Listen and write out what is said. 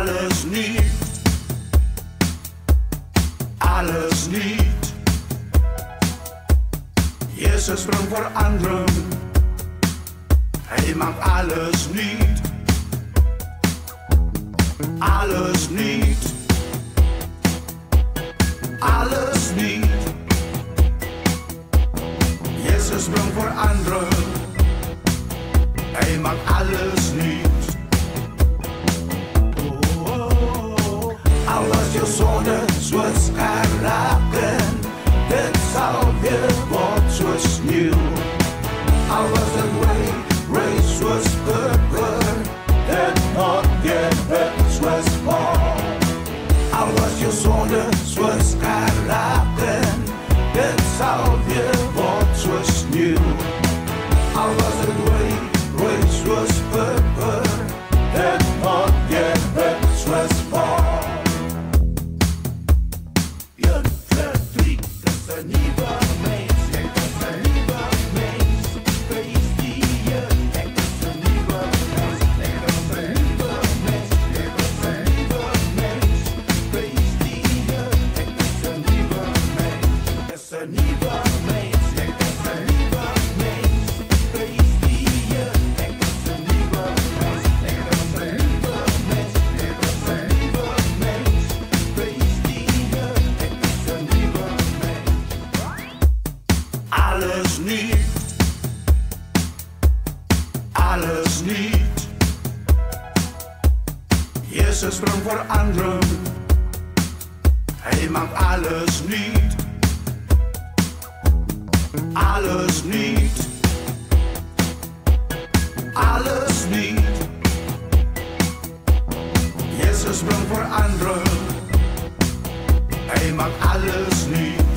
Alles niet, alles niet. Jezus brengt verandering, Hij maakt alles niet, alles niet, alles niet. Jezus brengt verandering, Hij maakt alles niet. Al was je zonde zoals geraken, dit zal weer worden zoals nieuw. Al was het race zoals purper, dit moet weer zoals Paul. Al was je zonde zoals geraken, dit zal weer worden zoals nieuw. Al was het race zoals purper, dit moet weer zoals Paul. Alles niet, alles niet. Jezus brengt verandering, Hij maakt alles niet, alles niet, alles niet. Jezus brengt verandering, Hij maakt alles niet.